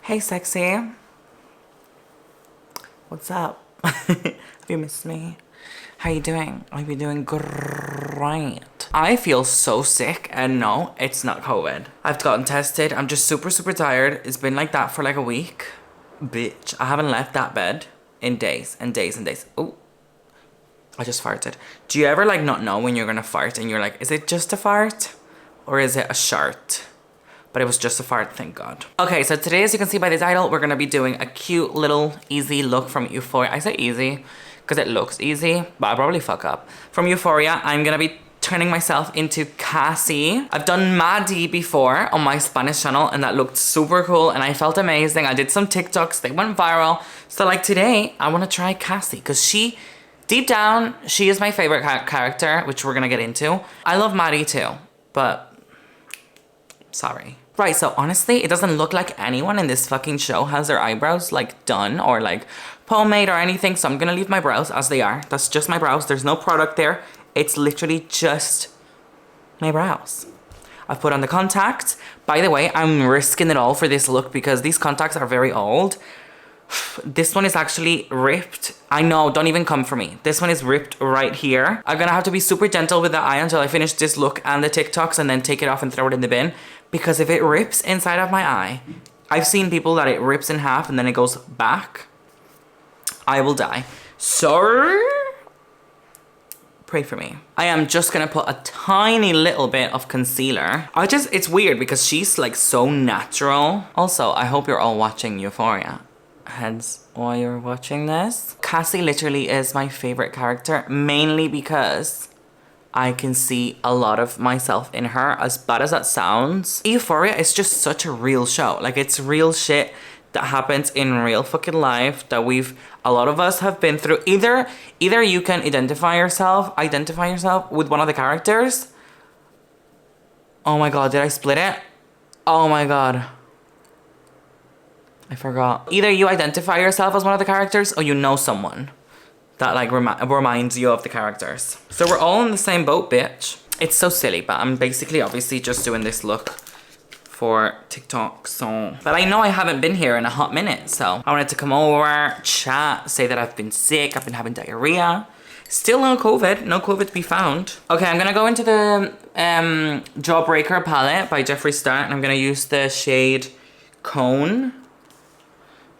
Hey, sexy. What's up? Have you missed me? How you doing? I've been doing great. I feel so sick, and no, it's not COVID. I've gotten tested. I'm just super tired. It's been like that for like a week. Bitch, I haven't left that bed in days and days and days. Oh, I just farted. Do you ever like not know when you're gonna fart and you're like, is it just a fart? Or is it a shart? But it was just a fart, thank God. Okay, so today, as you can see by the title, we're gonna be doing a cute little easy look from Euphoria. I say easy because it looks easy, but I'll probably fuck up. From Euphoria, I'm gonna be turning myself into Cassie. I've done Maddie before on my Spanish channel and that looked super cool and I felt amazing. I did some TikToks, they went viral. So like today, I wanna try Cassie because she, deep down, she is my favorite character, which we're gonna get into. I love Maddie too, but sorry. Right, so honestly, it doesn't look like anyone in this fucking show has their eyebrows like done or like pomade or anything. So I'm gonna leave my brows as they are. That's just my brows. There's no product there. It's literally just my brows. I've put on the contacts. By the way, I'm risking it all for this look because these contacts are very old. This one is actually ripped. I know, don't even come for me. This one is ripped right here. I'm gonna have to be super gentle with the eye until I finish this look and the TikToks and then take it off and throw it in the bin. Because if it rips inside of my eye, I've seen people that it rips in half and then it goes back. I will die. So, pray for me. I am just gonna put a tiny little bit of concealer. It's weird because she's like so natural. Also, I hope you're all watching Euphoria. Hence why you're watching this. Cassie literally is my favorite character, mainly because I can see a lot of myself in her, as bad as that sounds. Euphoria is just such a real show. Like, it's real shit that happens in real fucking life that a lot of us have been through. Either you can identify yourself with one of the characters. Oh my God, did I split it? Oh my God. I forgot. Either you identify yourself as one of the characters or you know someone that like reminds you of the characters. So we're all in the same boat, bitch. It's so silly, but I'm basically obviously just doing this look for TikTok, so. But I know I haven't been here in a hot minute, so I wanted to come over, chat, say that I've been sick, I've been having diarrhea. Still no COVID to be found. Okay, I'm gonna go into the Jawbreaker palette by Jeffree Star, and I'm gonna use the shade Cone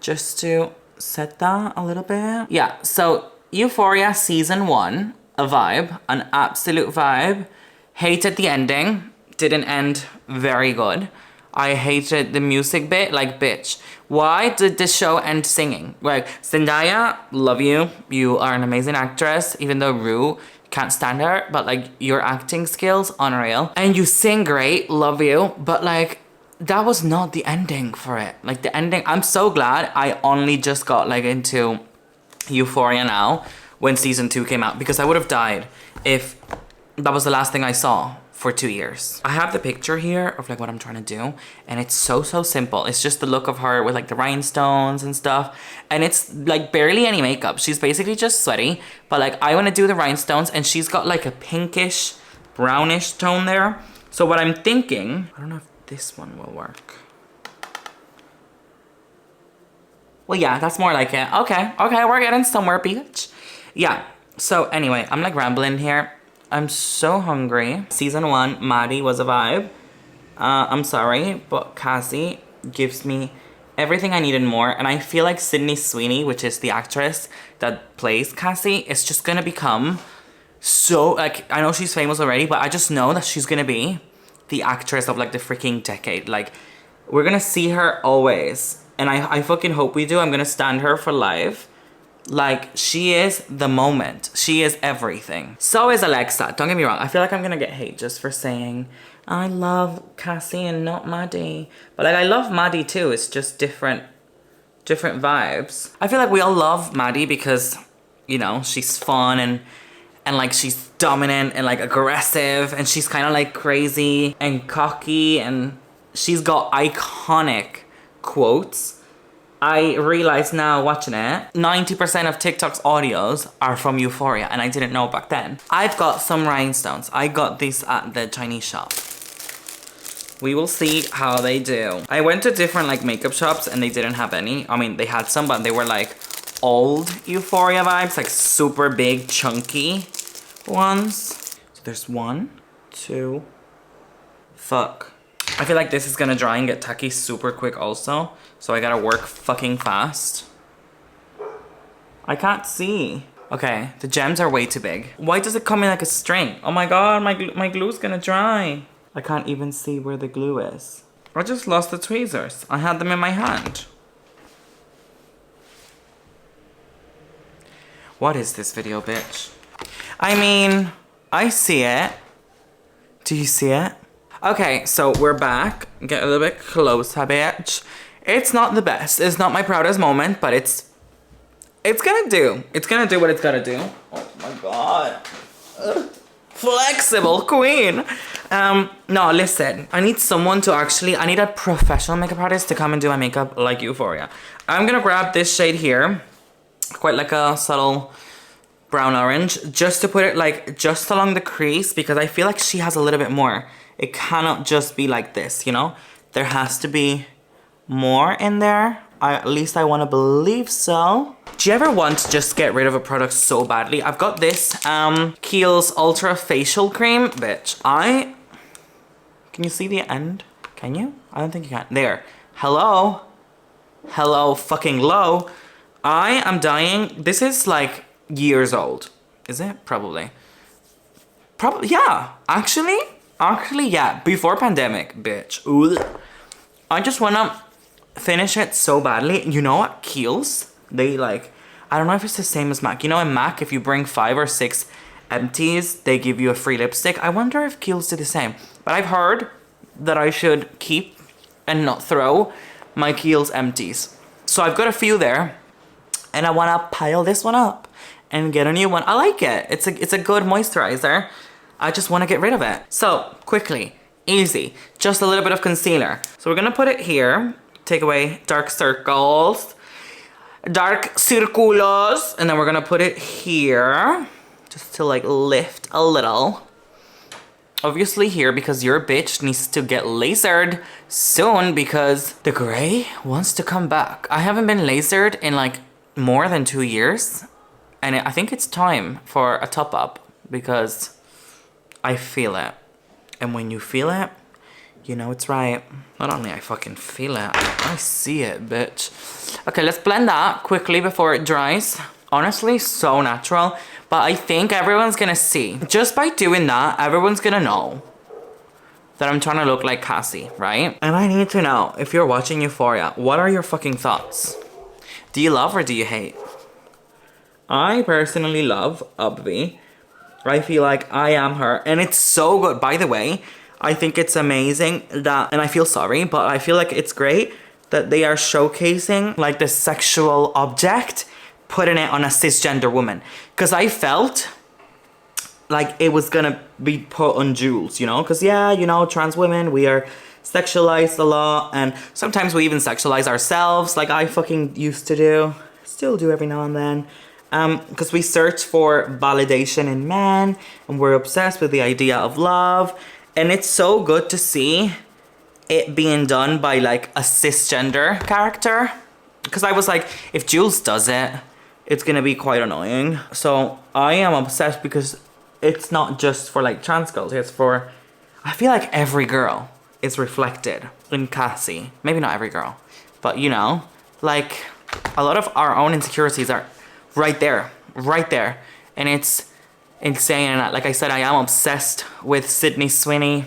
just to set that a little bit. Yeah, so Euphoria season 1, a vibe, an absolute vibe. Hated the ending, didn't end very good. I hated the music bit, like bitch. Why did this show end singing? Like, Zendaya, love you. You are an amazing actress, even though Rue can't stand her, but like your acting skills, unreal. And you sing great, love you, but like, that was not the ending for it. Like the ending, I'm so glad I only just got like into Euphoria now when season 2 came out because I would have died if that was the last thing I saw for 2 years. I have the picture here of like what I'm trying to do and it's so simple. It's just the look of her with like the rhinestones and stuff and it's like barely any makeup. She's basically just sweaty, but like I want to do the rhinestones and she's got like a pinkish brownish tone there. So what I'm thinking, I don't know if this one will work. Well, yeah, that's more like it. Okay, we're getting somewhere, bitch. Yeah, so anyway, I'm like rambling here. I'm so hungry. Season 1, Maddie was a vibe. I'm sorry, but Cassie gives me everything I need and more. And I feel like Sydney Sweeney, which is the actress that plays Cassie, is just gonna become so, like, I know she's famous already, but I just know that she's gonna be the actress of like the freaking decade. Like, we're gonna see her always. And I fucking hope we do. I'm gonna stand her for life. Like, she is the moment. She is everything. So is Alexa. Don't get me wrong. I feel like I'm gonna get hate just for saying I love Cassie and not Maddie. But like, I love Maddie too. It's just different vibes. I feel like we all love Maddie because, you know, she's fun and like she's dominant and like aggressive and she's kind of like crazy and cocky and she's got iconic quotes. I realize now watching it, 90% of TikTok's audios are from Euphoria and I didn't know back then. I've got some rhinestones. I got these at the Chinese shop. We will see how they do. I went to different like makeup shops and they didn't have any. I mean, they had some, but they were like old Euphoria vibes, like super big, chunky ones. So there's 1, 2. Fuck. I feel like this is gonna dry and get tacky super quick also. So I gotta work fucking fast. I can't see. Okay, the gems are way too big. Why does it come in like a string? Oh my god, my glue's gonna dry. I can't even see where the glue is. I just lost the tweezers. I had them in my hand. What is this video, bitch? I mean, I see it. Do you see it? Okay, so we're back. Get a little bit closer, bitch. It's not the best. It's not my proudest moment, but it's gonna do. It's gonna do what it's gotta do. Oh my god. Ugh. Flexible queen. No, listen. I need someone to actually, I need a professional makeup artist to come and do my makeup like Euphoria. I'm gonna grab this shade here. Quite like a subtle brown orange. Just to put it like just along the crease because I feel like she has a little bit more. It cannot just be like this, you know? There has to be more in there. At least I want to believe so. Do you ever want to just get rid of a product so badly? I've got this Kiehl's Ultra Facial Cream. Bitch, can you see the end? Can you? I don't think you can. There. Hello? Hello fucking low. I am dying. This is like years old. Is it? Probably. Probably, yeah. Actually, yeah. Before pandemic, bitch. Ooh. I just want to finish it so badly. You know what? Kiehl's, they like, I don't know if it's the same as MAC. You know in MAC, if you bring 5 or 6 empties, they give you a free lipstick. I wonder if Kiehl's do the same. But I've heard that I should keep and not throw my Kiehl's empties. So I've got a few there. And I want to pile this one up and get a new one. I like it. It's a good moisturizer. I just want to get rid of it. So quickly, easy, just a little bit of concealer. So we're going to put it here. Take away dark circles, dark circulos, and then we're gonna put it here just to like lift a little. Obviously here because your bitch needs to get lasered soon because the gray wants to come back. I haven't been lasered in like more than 2 years and I think it's time for a top up because I feel it. And when you feel it, you know it's right. Not only I fucking feel it, I see it, bitch. Okay, let's blend that quickly before it dries. Honestly, so natural. But I think everyone's gonna see. Just by doing that, everyone's gonna know that I'm trying to look like Cassie, right? And I need to know, if you're watching Euphoria, what are your fucking thoughts? Do you love or do you hate? I personally love Ubby. I feel like I am her. And it's so good, by the way. I think it's amazing that, and I feel sorry, but I feel like it's great that they are showcasing like the sexual object, putting it on a cisgender woman. Because I felt like it was gonna be put on Jules, you know? Because yeah, you know, trans women, we are sexualized a lot, and sometimes we even sexualize ourselves, like I fucking used to do. Still do every now and then. Because we search for validation in men, and we're obsessed with the idea of love. And it's so good to see it being done by like a cisgender character. Because I was like, if Jules does it, it's gonna be quite annoying. So I am obsessed because it's not just for like trans girls, it's for, I feel like every girl is reflected in Cassie. Maybe not every girl, but you know, like a lot of our own insecurities are right there. And it's insane. And like I said, I am obsessed with Sydney Sweeney.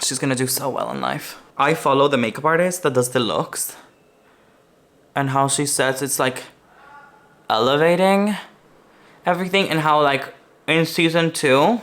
She's gonna do so well in life. I follow the makeup artist that does the looks, and how she says it's like elevating everything, and how like in season 2,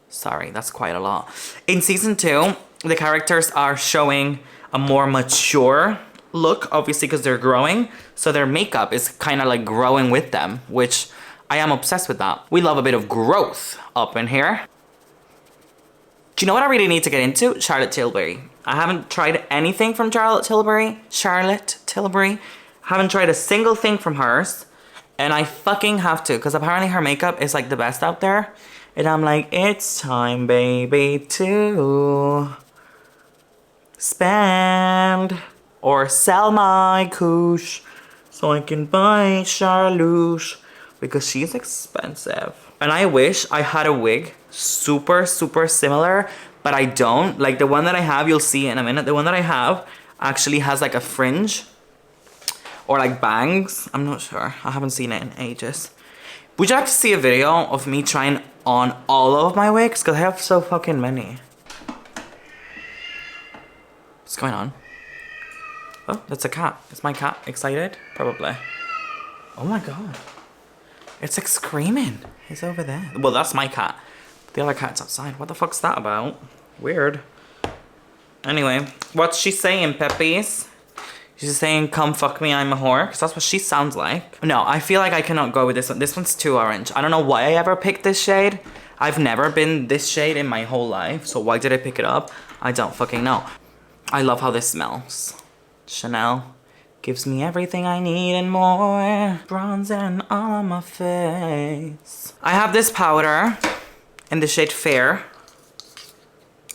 sorry, that's quite a lot. In season 2, the characters are showing a more mature look, obviously because they're growing, so their makeup is kind of like growing with them, which I am obsessed with that. We love a bit of growth up in here. Do you know what I really need to get into? Charlotte Tilbury. I haven't tried anything from Charlotte Tilbury. Haven't tried a single thing from hers. And I fucking have to, because apparently her makeup is like the best out there. And I'm like, it's time, baby, to spend or sell my couche so I can buy Charlouche because she's expensive. And I wish I had a wig super similar, but I don't. Like the one that I have, you'll see in a minute, the one that I have actually has like a fringe or like bangs. I'm not sure. I haven't seen it in ages. Would you like to see a video of me trying on all of my wigs? Because I have so fucking many. What's going on? Oh, that's a cat. Is my cat excited? Probably. Oh my god. It's like screaming. He's over there. Well, that's my cat. The other cat's outside. What the fuck's that about? Weird. Anyway, what's she saying, Peppies? She's saying, come fuck me, I'm a whore. Because that's what she sounds like. No, I feel like I cannot go with this one. This one's too orange. I don't know why I ever picked this shade. I've never been this shade in my whole life. So why did I pick it up? I don't fucking know. I love how this smells. Chanel gives me everything I need and more. Bronzing all on my face. I have this powder in the shade Fair.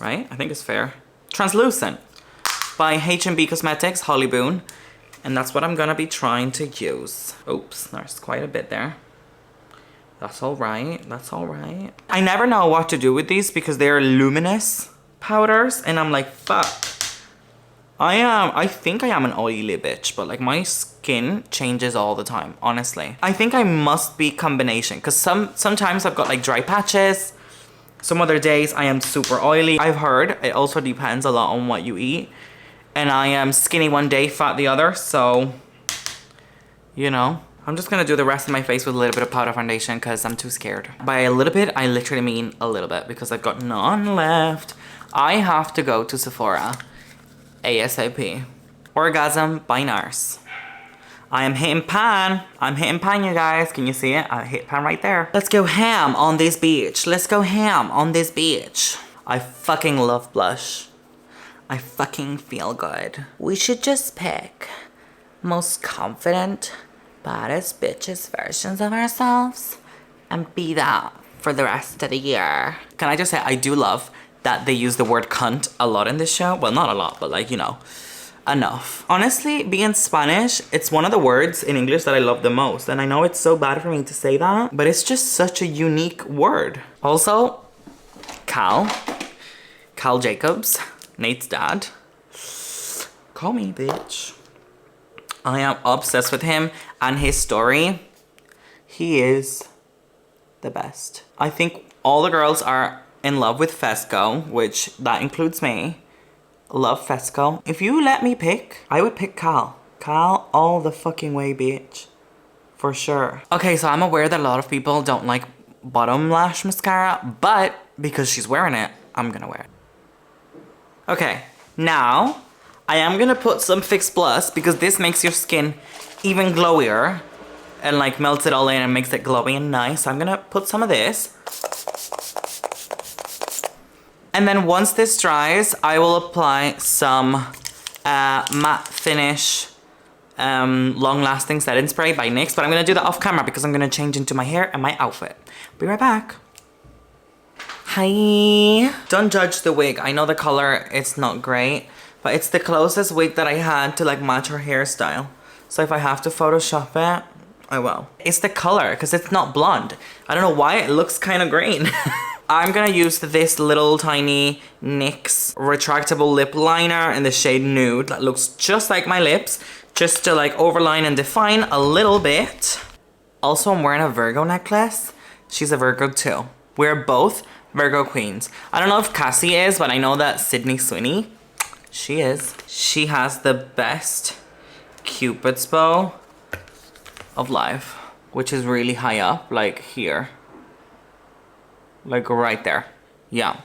Right? I think it's Fair. Translucent. By H&B Cosmetics, Holly Boone. And that's what I'm gonna be trying to use. Oops, there's quite a bit there. That's alright, that's alright. I never know what to do with these because they're luminous powders. And I'm like, fuck. I think I am an oily bitch, but like my skin changes all the time, honestly. I think I must be combination because sometimes I've got like dry patches. Some other days I am super oily. I've heard it also depends a lot on what you eat. And I am skinny one day, fat the other, so, you know. I'm just gonna do the rest of my face with a little bit of powder foundation because I'm too scared. By a little bit, I literally mean a little bit because I've got none left. I have to go to Sephora ASAP. Orgasm by Nars. I am hitting pan. I'm hitting pan, you guys. Can you see it? I hit pan right there. Let's go ham on this beach. Let's go ham on this beach. I fucking love blush. I fucking feel good. We should just pick most confident, baddest bitches versions of ourselves and be that for the rest of the year. Can I just say, I do love that they use the word cunt a lot in this show. Well, not a lot, but like, you know, enough. Honestly, being Spanish, it's one of the words in English that I love the most. And I know it's so bad for me to say that, but it's just such a unique word. Also, Cal Jacobs, Nate's dad. Call me bitch. I am obsessed with him and his story. He is the best. I think all the girls are in love with Fesco, which that includes me. Love Fesco. If you let me pick, I would pick Cal. Cal all the fucking way, bitch. For sure. Okay, so I'm aware that a lot of people don't like bottom lash mascara, but because she's wearing it, I'm gonna wear it. Okay. Now, I am gonna put some Fix Plus because this makes your skin even glowier and like melts it all in and makes it glowy and nice. So I'm gonna put some of this. And then once this dries, I will apply some matte finish long-lasting setting spray by NYX. But I'm gonna do that off camera because I'm gonna change into my hair and my outfit. Be right back. Hi. Don't judge the wig. I know the color, it's not great, but it's the closest wig that I had to like match her hairstyle. So if I have to Photoshop it, I will. It's the color, because it's not blonde. I don't know why it looks kind of green. I'm gonna use this little tiny NYX retractable lip liner in the shade Nude that looks just like my lips, just to like overline and define a little bit. Also, I'm wearing a Virgo necklace. She's a Virgo too. We're both Virgo queens. I don't know if Cassie is, but I know that Sydney Sweeney, she is. She has the best Cupid's bow of life, which is really high up, like here. Like right there. Yeah.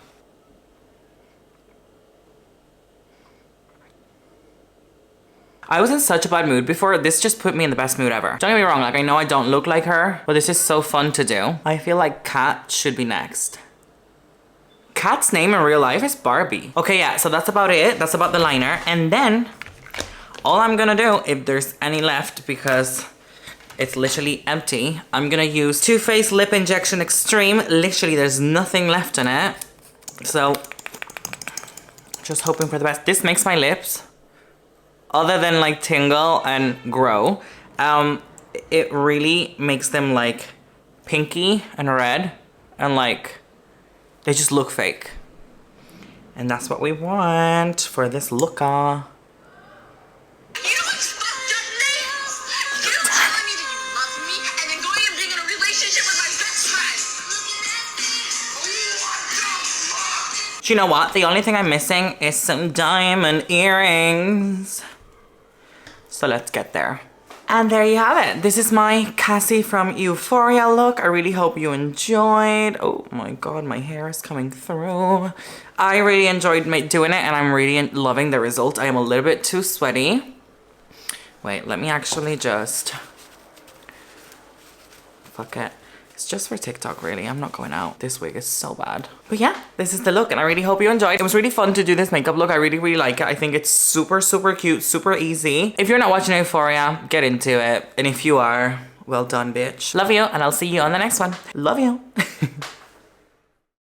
I was in such a bad mood before. This just put me in the best mood ever. Don't get me wrong, like I know I don't look like her, but this is so fun to do. I feel like Kat should be next. Kat's name in real life is Barbie. Okay, yeah, so that's about it. That's about the liner. And then all I'm gonna do, if there's any left, because it's literally empty, I'm gonna use Too Faced Lip Injection Extreme. Literally, there's nothing left in it. So Just hoping for the best. This makes my lips, other than like tingle and grow, it really makes them like pinky and red and like they just look fake. And that's what we want for this looka. Do you know what? The only thing I'm missing is some diamond earrings. So let's get there. And there you have it. This is my Cassie from Euphoria look. I really hope you enjoyed. Oh my god, my hair is coming through. I really enjoyed doing it and I'm really loving the result. I am a little bit too sweaty. Wait, let me actually just... Fuck it. It's just for TikTok, really. I'm not going out. This wig is so bad. But yeah, this is the look and I really hope you enjoyed. It was really fun to do this makeup look. I really, really like it. I think it's super, super cute, super easy. If you're not watching Euphoria, get into it. And if you are, well done, bitch. Love you, and I'll see you on the next one. Love you.